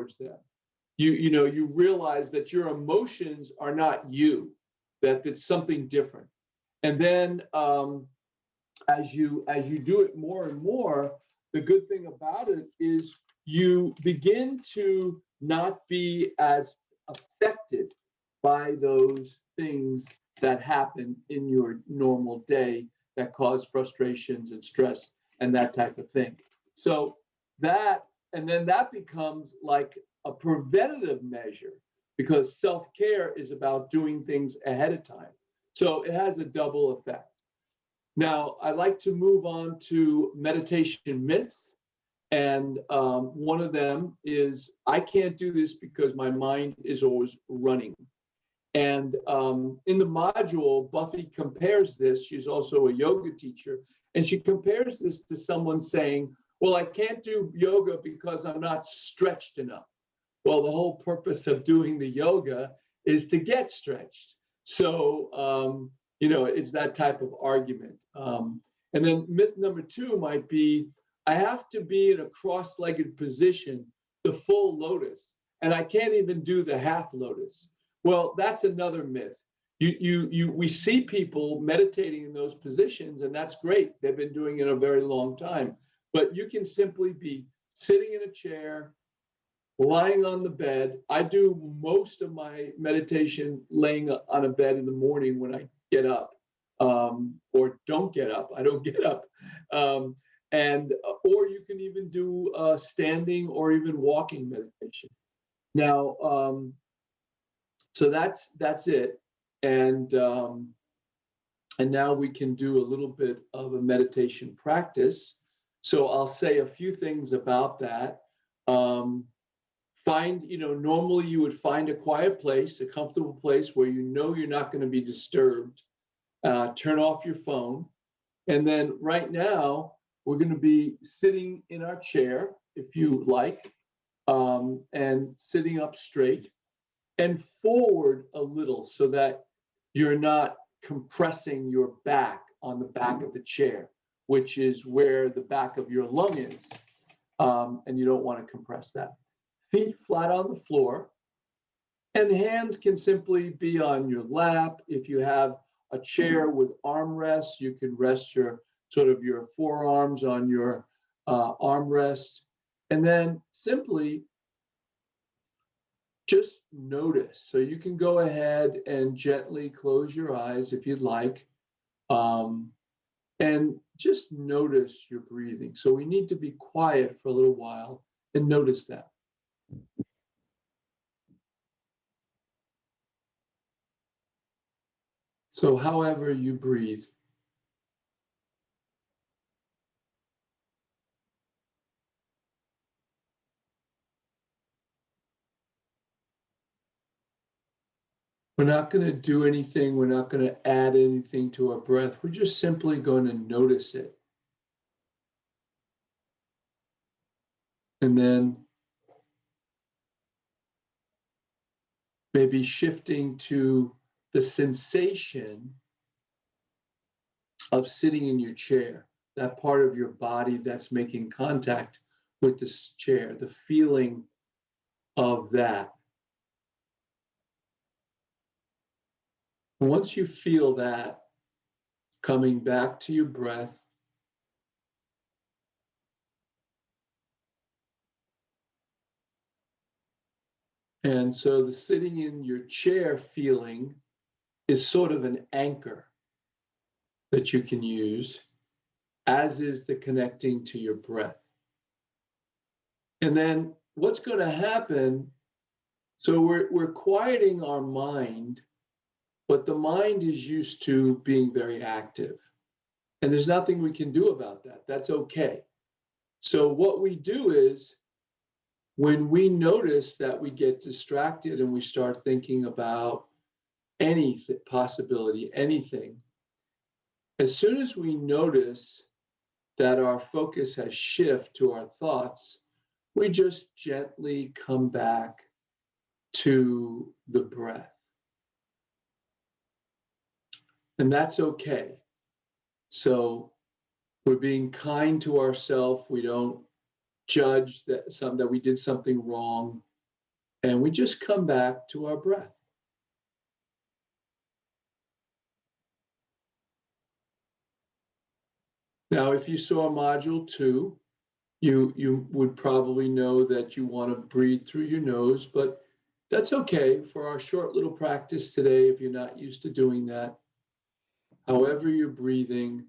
towards them. You realize that your emotions are not you, that it's something different. And then as you do it more and more, the good thing about it is you begin to not be as affected by those things that happen in your normal day that cause frustrations and stress and that type of thing. So that, and then that becomes like a preventative measure, because self-care is about doing things ahead of time. So it has a double effect. Now, I'd like to move on to meditation myths. And one of them is, I can't do this because my mind is always running. And in the module, Buffy compares this. She's also a yoga teacher. And she compares this to someone saying, well, I can't do yoga because I'm not stretched enough. Well, the whole purpose of doing the yoga is to get stretched. So, it's that type of argument. And then myth number 2 might be, I have to be in a cross-legged position, the full lotus, and I can't even do the half lotus. Well, that's another myth. We see people meditating in those positions, and that's great. They've been doing it a very long time. But you can simply be sitting in a chair, lying on the bed. I do most of my meditation laying on a bed in the morning when I get up, or don't get up. I don't get up. Or you can even do standing or even walking meditation. Now, so that's it. And now we can do a little bit of a meditation practice. So I'll say a few things about that. Normally you would find a quiet place, a comfortable place where you're not going to be disturbed. Turn off your phone. And then right now, we're going to be sitting in our chair, if you like, and sitting up straight and forward a little so that you're not compressing your back on the back of the chair, which is where the back of your lung is. And you don't want to compress that. Feet flat on the floor, and hands can simply be on your lap. If you have a chair with armrests, you can rest your forearms on your armrest. And then simply just notice. So you can go ahead and gently close your eyes if you'd like. And just notice your breathing. So we need to be quiet for a little while and notice that. So however you breathe. We're not going to do anything. We're not going to add anything to our breath. We're just simply going to notice it. And then maybe shifting to the sensation of sitting in your chair, that part of your body that's making contact with this chair, the feeling of that. Once you feel that, coming back to your breath, and so the sitting in your chair feeling is sort of an anchor that you can use, as is the connecting to your breath. And then what's going to happen, so we're quieting our mind, but the mind is used to being very active. And there's nothing we can do about that. That's okay. So what we do is, when we notice that we get distracted and we start thinking about any possibility, anything, as soon as we notice that our focus has shifted to our thoughts, we just gently come back to the breath. And that's okay. So we're being kind to ourselves. We don't judge that we did something wrong. And we just come back to our breath. Now, if you saw module 2, you would probably know that you want to breathe through your nose, but that's okay for our short little practice today if you're not used to doing that. However you're breathing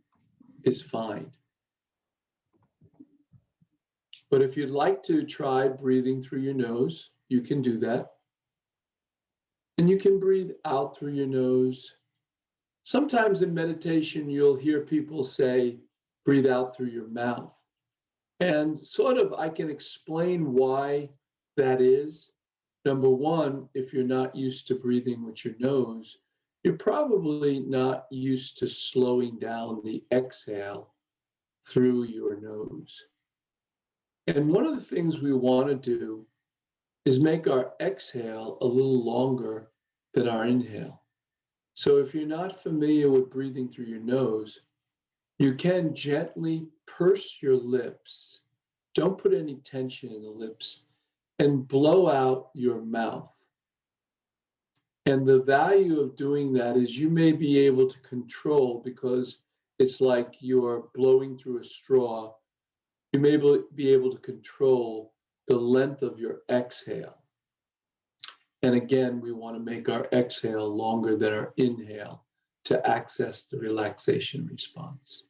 is fine. But if you'd like to try breathing through your nose, you can do that. And you can breathe out through your nose. Sometimes in meditation, you'll hear people say, breathe out through your mouth. And sort of, I can explain why that is. Number one, if you're not used to breathing with your nose, you're probably not used to slowing down the exhale through your nose. And one of the things we want to do is make our exhale a little longer than our inhale. So if you're not familiar with breathing through your nose, you can gently purse your lips. Don't put any tension in the lips and blow out your mouth. And the value of doing that is you may be able to control, because it's like you're blowing through a straw, you may be able to control the length of your exhale. And again, we want to make our exhale longer than our inhale to access the relaxation response.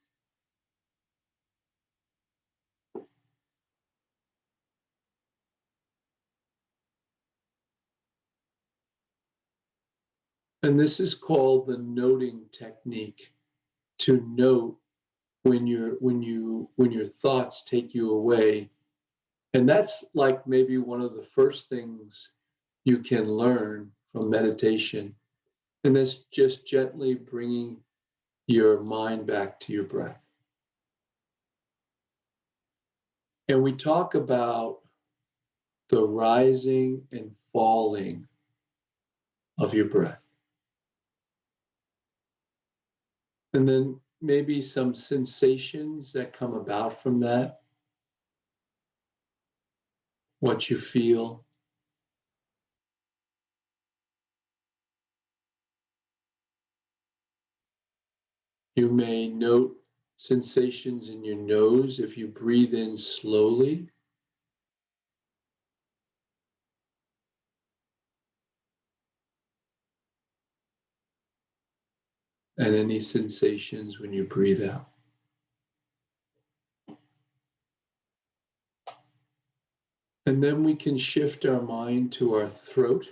And this is called the noting technique, to note when your thoughts take you away. And that's like maybe one of the first things you can learn from meditation. And that's just gently bringing your mind back to your breath. And we talk about the rising and falling of your breath. And then maybe some sensations that come about from that, what you feel. You may note sensations in your nose if you breathe in slowly. And any sensations when you breathe out. And then we can shift our mind to our throat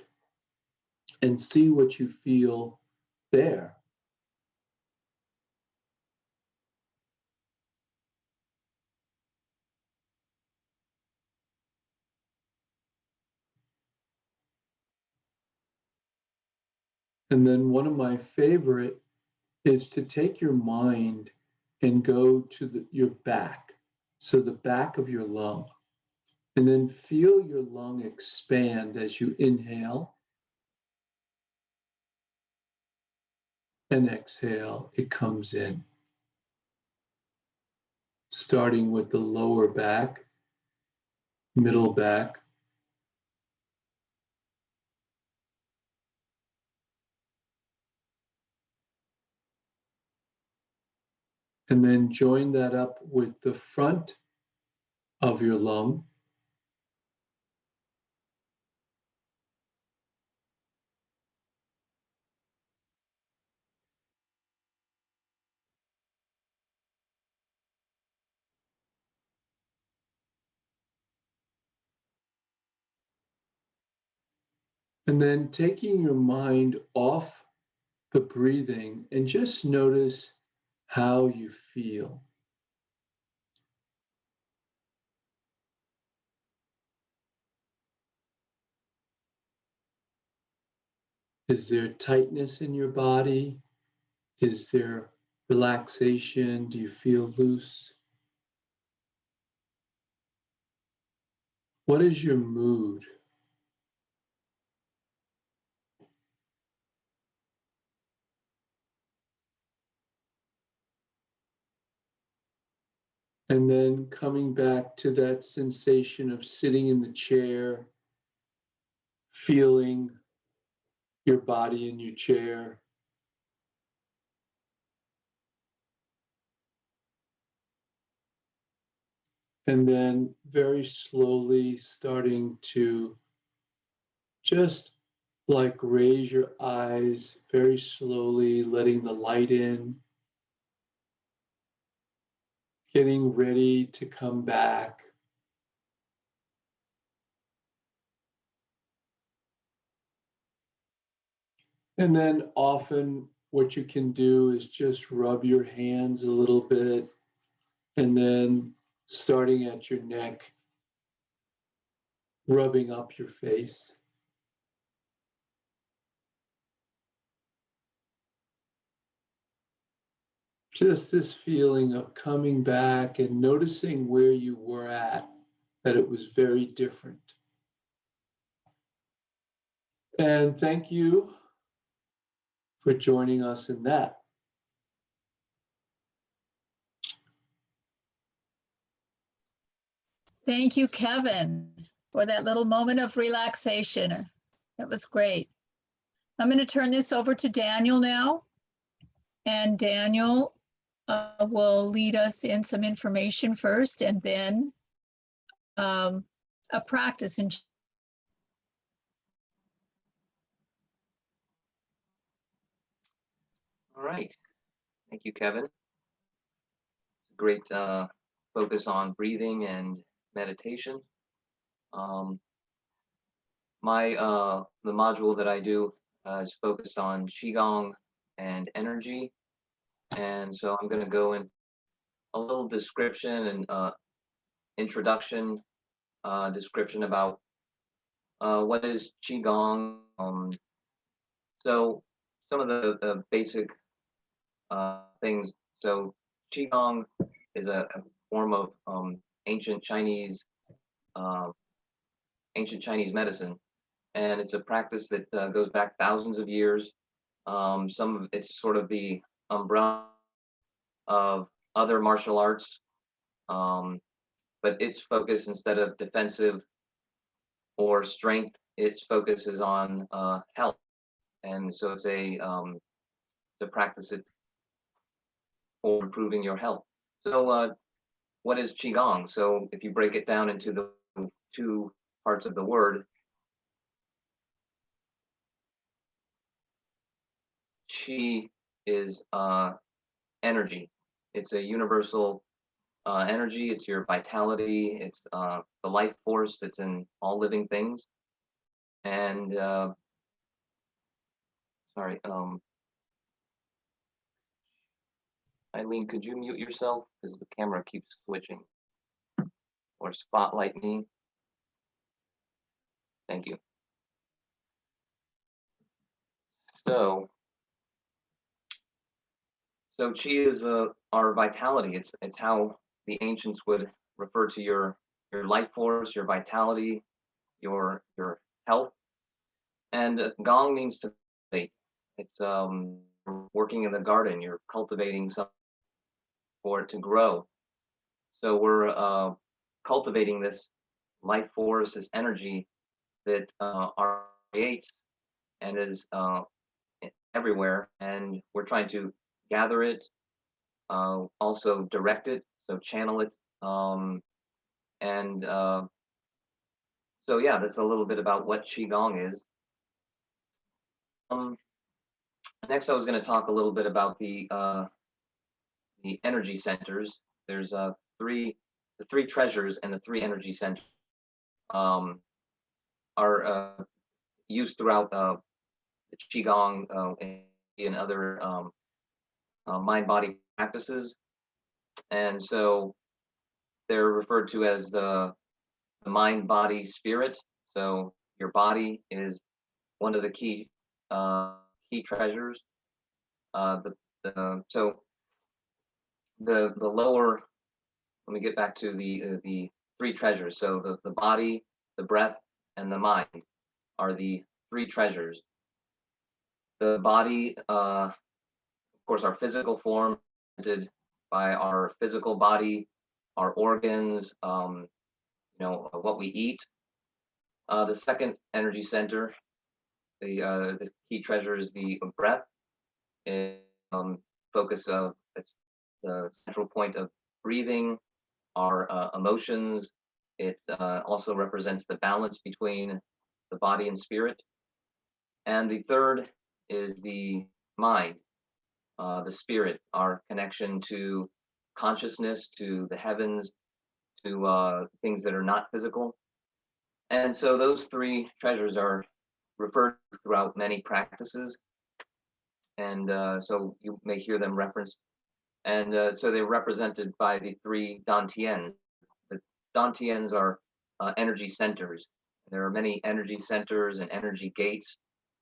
and see what you feel there. And then one of my favorite is to take your mind and go to your back, so the back of your lung, and then feel your lung expand as you inhale and exhale, it comes in. Starting with the lower back, middle back, and then join that up with the front of your lung. And then taking your mind off the breathing and just notice how you feel. Is there tightness in your body? Is there relaxation? Do you feel loose? What is your mood? And then coming back to that sensation of sitting in the chair feeling your body in your chair. And then very slowly starting to just like raise your eyes very slowly, letting the light in, getting ready to come back. And then often what you can do is just rub your hands a little bit, and then starting at your neck, rubbing up your face. Just this feeling of coming back and noticing where you were at, that it was very different. And thank you for joining us in that. Thank you, Kevin, for that little moment of relaxation. That was great. I'm going to turn this over to Daniel now. And Daniel will lead us in some information first, and then a practice. All right. Thank you, Kevin. Great focus on breathing and meditation. The module that I do is focused on Qigong and energy. And so I'm going to go in a little description and introduction description about what is Qigong. So some of the basic things. So Qigong is a form of ancient Chinese medicine, and it's a practice that goes back thousands of years. Some of it's sort of the umbrella of other martial arts, but its focus, instead of defensive or strength, its focus is on health, and so it's a practice for improving your health. So what is Qigong? So if you break it down into the two parts of the word, Qi is energy. It's a universal energy. It's your vitality. It's the life force that's in all living things. And sorry, Eileen, could you mute yourself, because the camera keeps switching? Or spotlight me. Thank you. So Qi is our vitality. It's how the ancients would refer to your life force, your vitality, your health. And Gong means to cultivate. It's working in the garden. You're cultivating something for it to grow. So we're cultivating this life force, this energy that creates and is everywhere, and we're trying to gather it, also direct it, so channel it, and so yeah, that's a little bit about what Qigong is. Next, I was going to talk a little bit about the energy centers. There's the three treasures, and the three energy centers are used throughout the Qigong and other mind-body practices, and so they're referred to as the mind, body, spirit. So your body is one of the key treasures. So the lower. Let me get back to the three treasures. So the body, the breath, and the mind are the three treasures. The body, of course, our physical form, represented by our physical body, our organs, what we eat, The second energy center, the key treasure is the breath. It, focus of it's the central point of breathing, our emotions. It also represents the balance between the body and spirit. And the third is the mind, the spirit, our connection to consciousness, to the heavens, to things that are not physical. And so those three treasures are referred to throughout many practices. And so you may hear them referenced. And so they're represented by the three dantians. The dantians are energy centers. There are many energy centers and energy gates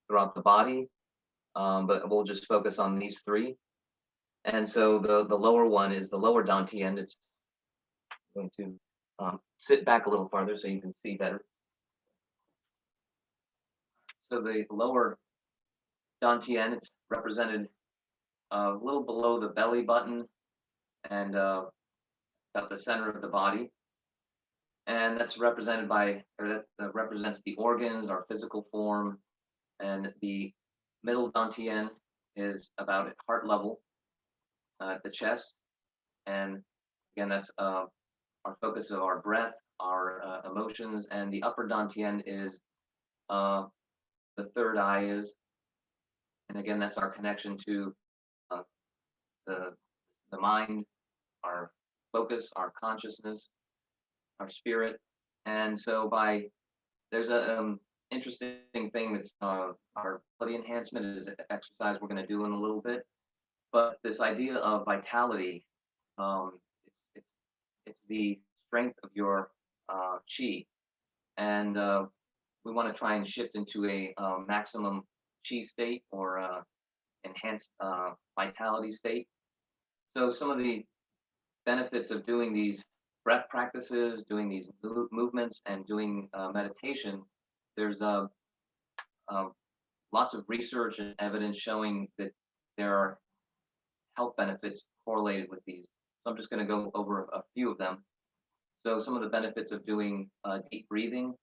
throughout the body, but we'll just focus on these three. And so the lower one is the lower dantian. It's going to sit back a little farther so you can see better. So the lower dantian, it's represented a little below the belly button and about the center of the body. And that's represented by, or that represents the organs, our physical form. And the middle dantian is about at heart level, at the chest. And again, that's our focus of our breath, our emotions. And the upper dantian is the third eye is, and again, that's our connection to the mind, our focus, our consciousness, our spirit. And so there's a interesting thing that's our body enhancement is an exercise we're going to do in a little bit. But this idea of vitality, it's the strength of your chi. And we want to try and shift into a maximum chi state or enhanced vitality state. So some of the benefits of doing these breath practices, doing these movements, and doing meditation, there's lots of research and evidence showing that there are health benefits correlated with these. So I'm just going to go over a few of them. So some of the benefits of doing deep breathing,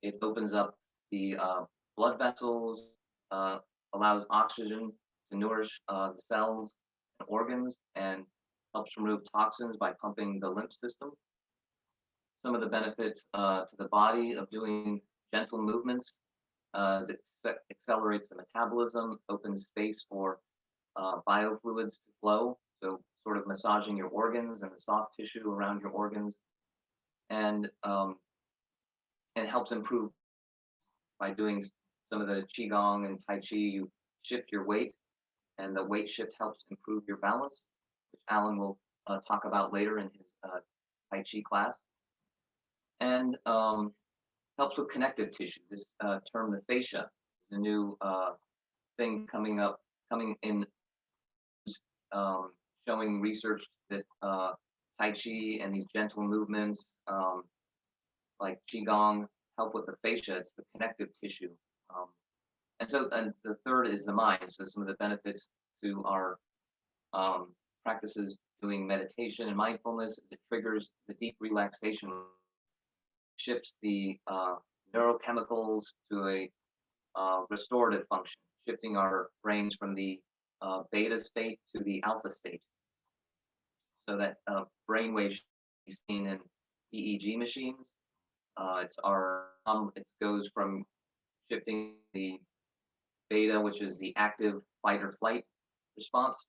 it opens up the blood vessels, allows oxygen to nourish the cells and organs, and helps remove toxins by pumping the lymph system. Some of the benefits to the body of doing gentle movements is it accelerates the metabolism, opens space for biofluids to flow, so sort of massaging your organs and the soft tissue around your organs, and helps improve by doing some of the Qigong and Tai Chi. You shift your weight, and the weight shift helps improve your balance, which Alan will talk about later in his Tai Chi class, and helps with connective tissue. This term, the fascia, is a new thing coming in, showing research that Tai Chi and these gentle movements like Qigong help with the fascia. It's the connective tissue. And the third is the mind. So some of the benefits to our practices doing meditation and mindfulness is it triggers the deep relaxation, shifts the neurochemicals to a restorative function, shifting our brains from the beta state to the alpha state. So that brainwave is seen in EEG machines. It goes from shifting the beta, which is the active fight or flight response,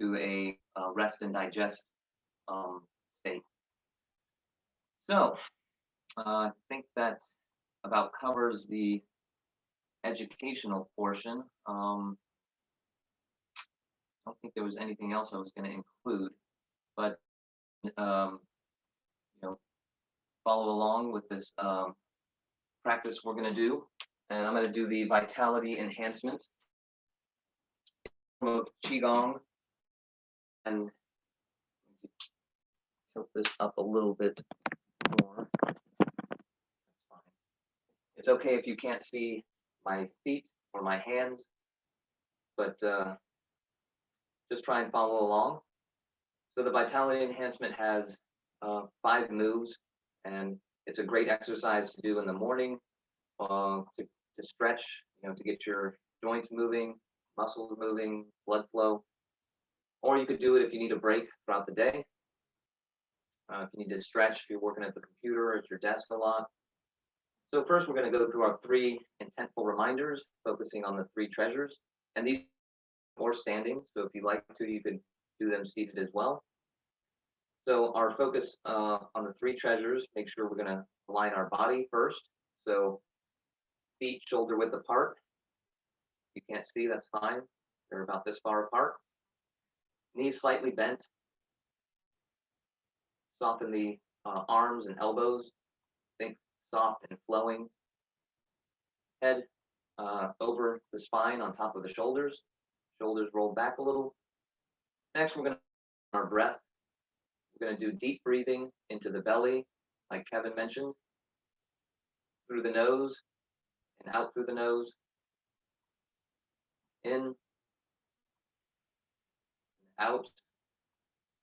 to a rest and digest state. So I think that about covers the educational portion. I don't think there was anything else I was going to include, but follow along with this practice we're going to do, and I'm going to do the vitality enhancement of Qigong, and tilt this up a little bit more. That's fine. It's okay if you can't see my feet or my hands, but just try and follow along. So the vitality enhancement has 5 moves, and it's a great exercise to do in the morning to stretch, to get your joints moving, muscles moving, blood flow. Or you could do it if you need a break throughout the day. If you need to stretch, if you're working at the computer or at your desk a lot. So first, we're going to go through our 3 intentful reminders, focusing on the 3 treasures. And these are standing, so if you'd like to, you could do them seated as well. So our focus on the 3 treasures, make sure we're going to align our body first. So feet shoulder width apart. If you can't see, that's fine. They're about this far apart. Knees slightly bent. Soften the arms and elbows. Think soft and flowing. Head over the spine on top of the shoulders. Shoulders roll back a little. Next, we're going to our breath. We're going to do deep breathing into the belly, like Kevin mentioned, through the nose and out through the nose. In, out.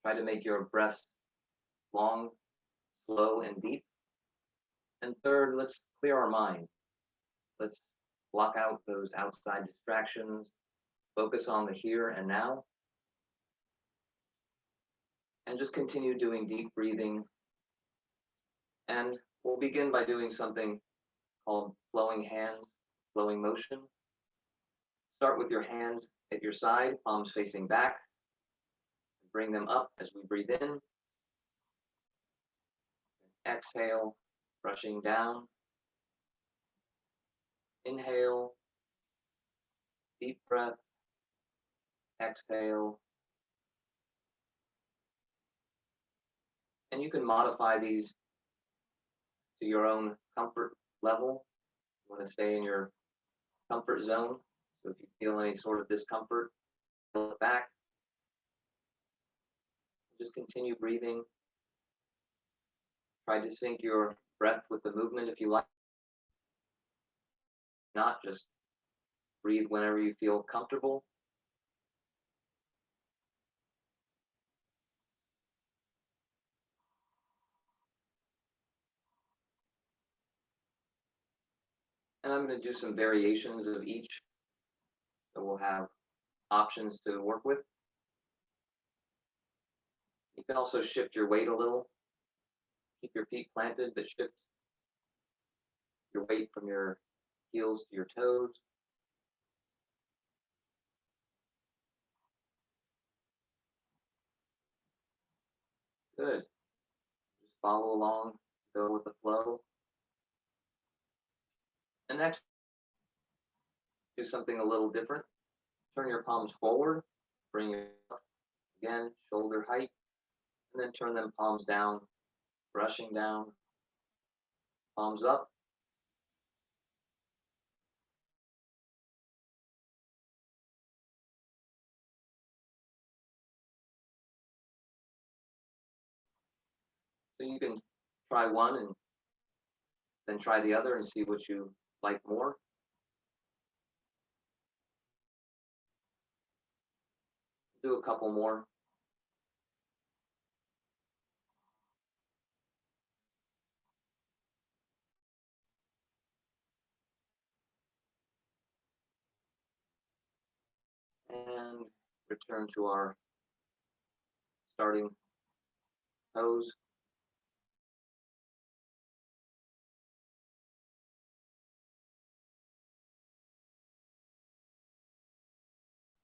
Try to make your breaths long, slow, and deep. And third, let's clear our mind. Let's block out those outside distractions. Focus on the here and now. And just continue doing deep breathing. And we'll begin by doing something called flowing hands, flowing motion. Start with your hands at your side, palms facing back. Bring them up as we breathe in. Exhale, brushing down. Inhale, deep breath. Exhale. And you can modify these to your own comfort level. You want to stay in your comfort zone. So if you feel any sort of discomfort, pull it back. Just continue breathing. Try to sync your breath with the movement if you like. Not just breathe whenever you feel comfortable. And I'm going to do some variations of each. So we'll have options to work with. You can also shift your weight a little. Keep your feet planted, but shift your weight from your heels to your toes. Good. Just follow along, go with the flow. And next, do something a little different. Turn your palms forward, bring your up again, shoulder height, and then turn them palms down, brushing down, palms up. So you can try one and then try the other and see what you like more. Do a couple more. And return to our starting pose.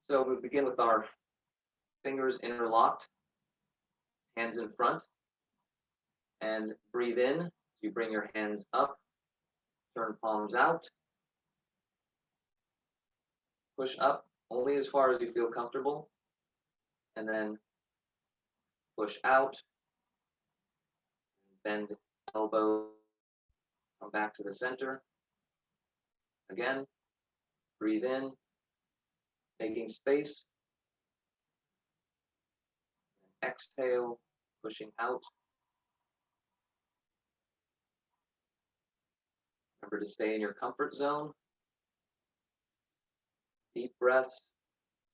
So we begin with our fingers interlocked, hands in front, and breathe in. You bring your hands up, turn palms out, push up only as far as you feel comfortable, and then push out, bend elbow, come back to the center. Again, breathe in, making space. Exhale, pushing out. Remember to stay in your comfort zone. Deep breaths.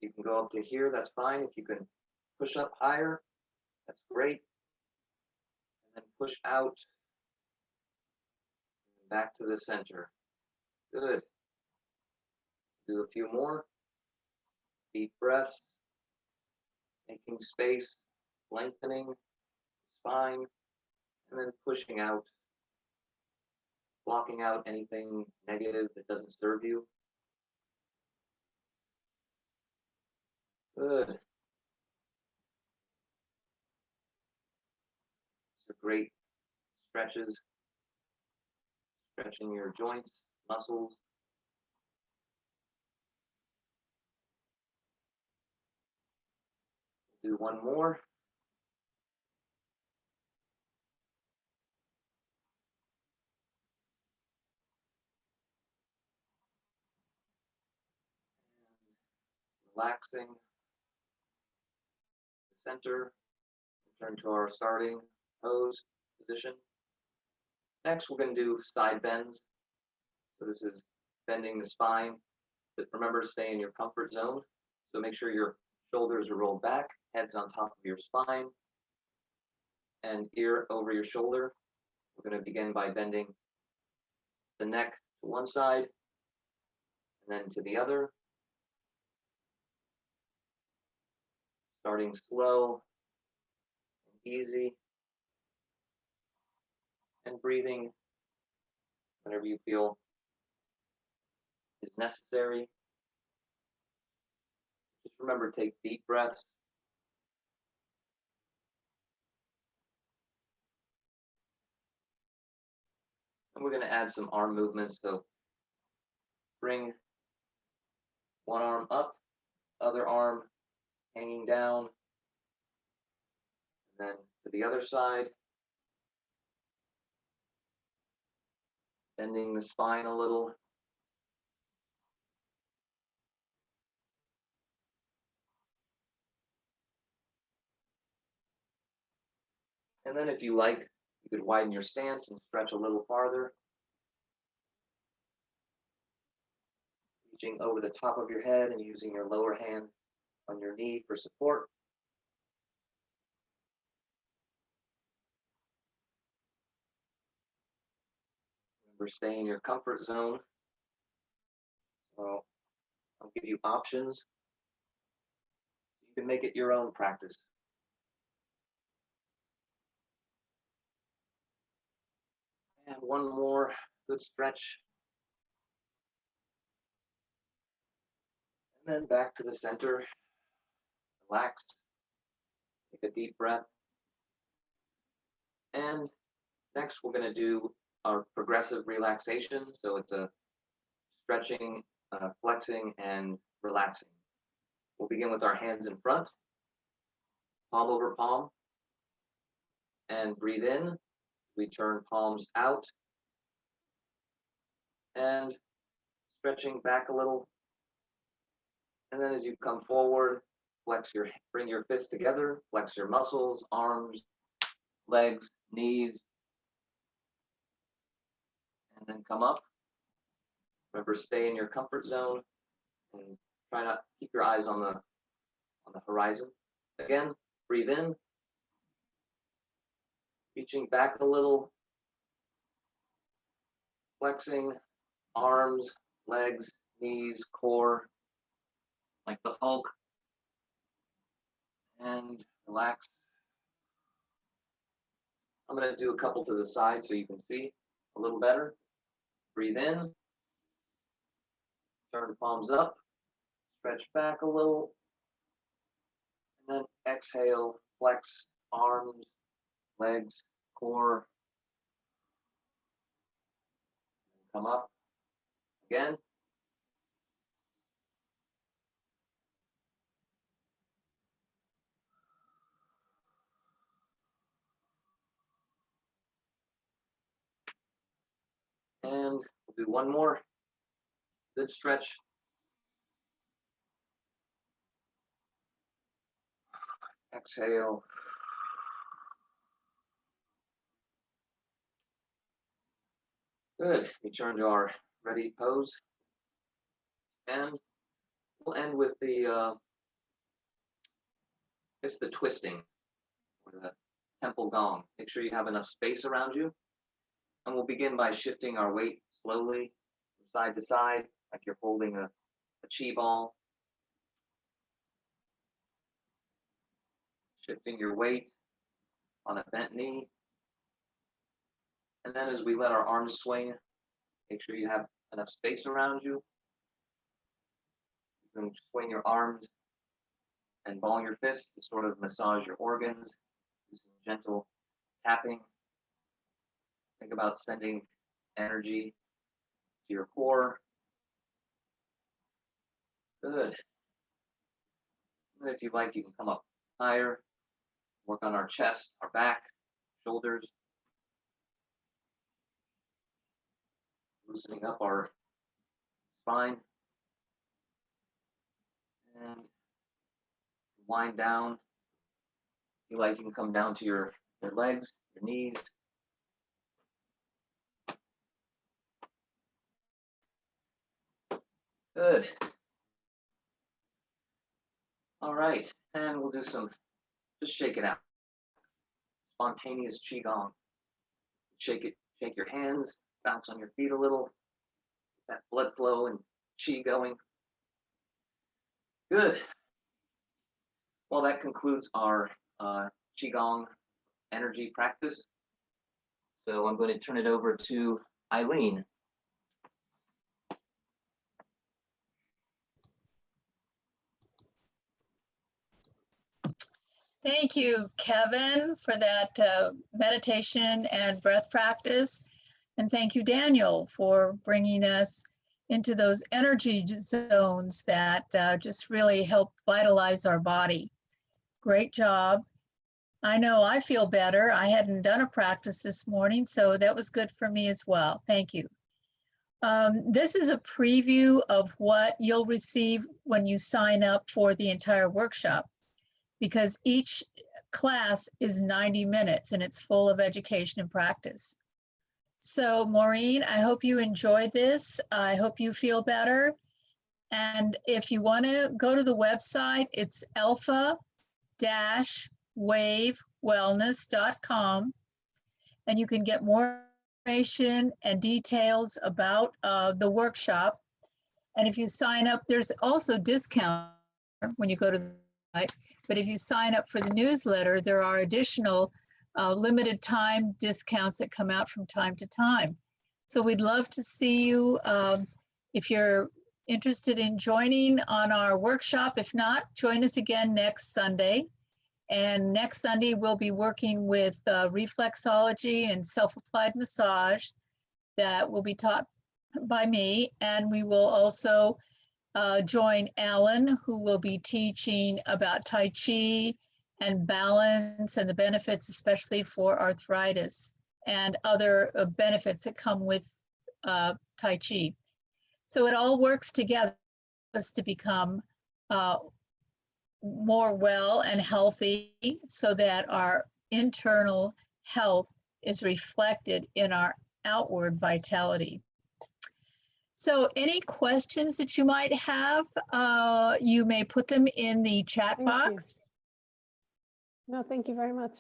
You can go up to here, that's fine. If you can push up higher, that's great. And then push out, back to the center. Good. Do a few more. Deep breaths. Making space, lengthening the spine, and then pushing out, blocking out anything negative that doesn't serve you. Good. These are great stretches, stretching your joints, muscles. Do one more. Relaxing the center, return to our starting pose position. Next, we're going to do side bends. So this is bending the spine, but remember to stay in your comfort zone. So make sure your shoulders are rolled back, head's on top of your spine, and ear over your shoulder. We're going to begin by bending the neck to one side, and then to the other. Starting slow and easy, and breathing whenever you feel is necessary. Just remember, take deep breaths. And we're going to add some arm movements. So bring one arm up, other arm hanging down, and then to the other side. Bending the spine a little. And then if you like, you could widen your stance and stretch a little farther. Reaching over the top of your head and using your lower hand on your knee for support. Remember, stay in your comfort zone. So I'll give you options. You can make it your own practice. And one more good stretch. And then back to the center. Relax. Take a deep breath. And next we're going to do our progressive relaxation. So it's a stretching, flexing, and relaxing. We'll begin with our hands in front, palm over palm, and breathe in. We turn palms out and stretching back a little. And then as you come forward, bring your fists together, flex your muscles, arms, legs, knees, and then come up. Remember, stay in your comfort zone and try not keep your eyes on the horizon. Again, breathe in, reaching back a little, flexing arms, legs, knees, core, like the Hulk, and relax. I'm going to do a couple to the side so you can see a little better. Breathe in, turn the palms up, stretch back a little, and then exhale, flex arms, legs, core, come up again. And we'll do one more good stretch. Exhale. Good. Return to our ready pose. And we'll end with the twisting, or the temple gong. Make sure you have enough space around you. And we'll begin by shifting our weight slowly from side to side, like you're holding a Qi ball. Shifting your weight on a bent knee. And then as we let our arms swing, make sure you have enough space around you. You can swing your arms and ball your fists to sort of massage your organs, using gentle tapping. Think about sending energy to your core. Good. And if you'd like, you can come up higher, work on our chest, our back, shoulders. Loosening up our spine. And wind down. If you like, you can come down to your legs, your knees. Good. All right, and we'll do some, just shake it out. Spontaneous Qigong. Shake your hands, bounce on your feet a little. Get that blood flow and Qi going. Good. Well, that concludes our Qigong energy practice. So I'm going to turn it over to Eileen. Thank you, Kevin, for that meditation and breath practice. And thank you, Daniel, for bringing us into those energy zones that just really help vitalize our body. Great job. I know I feel better. I hadn't done a practice this morning, so that was good for me as well. Thank you. This is a preview of what you'll receive when you sign up for the entire workshop, because each class is 90 minutes and it's full of education and practice. So Maureen, I hope you enjoyed this. I hope you feel better. And if you want to go to the website, it's alpha-wavewellness.com, and you can get more information and details about the workshop. And if you sign up, there's also discount when you go to the site. But if you sign up for the newsletter, there are additional limited time discounts that come out from time to time. So we'd love to see you if you're interested in joining on our workshop. If not, join us again next Sunday. And next Sunday, we'll be working with reflexology and self-applied massage that will be taught by me. And we will also join Alan, who will be teaching about Tai Chi and balance and the benefits, especially for arthritis and other benefits that come with Tai Chi. So it all works together for us to become more well and healthy, so that our internal health is reflected in our outward vitality. So any questions that you might have, you may put them in the chat box. No, thank you very much.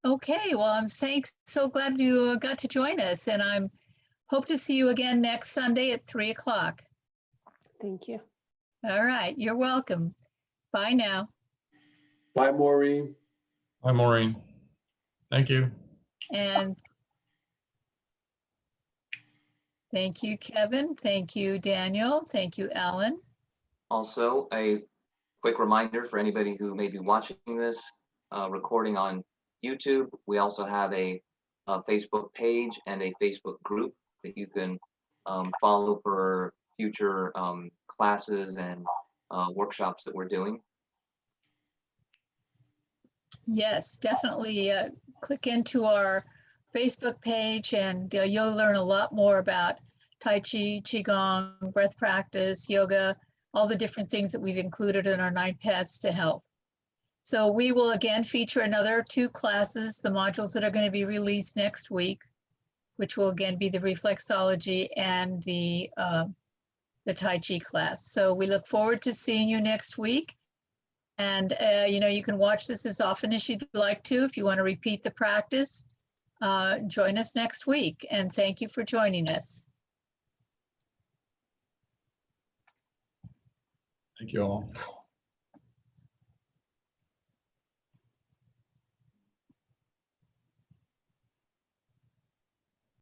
Okay, well, I'm so glad you got to join us, and I'm hope to see you again next Sunday at 3 o'clock. Thank you. All right, you're welcome. Bye now. Bye, Maureen. Hi, Maureen. Thank you. And thank you, Kevin. Thank you, Daniel. Thank you, Alan. Also, a quick reminder for anybody who may be watching this recording on YouTube, we also have a Facebook page and a Facebook group that you can follow for future classes and workshops that we're doing. Yes, definitely click into our Facebook page, and you'll learn a lot more about Tai Chi, Qigong, breath practice, yoga, all the different things that we've included in our 9 Paths to Health. So we will again feature another 2 classes, the modules that are going to be released next week, which will again be the reflexology and the Tai Chi class. So we look forward to seeing you next week. And you can watch this as often as you'd like to. If you want to repeat the practice, join us next week. And thank you for joining us. Thank you all.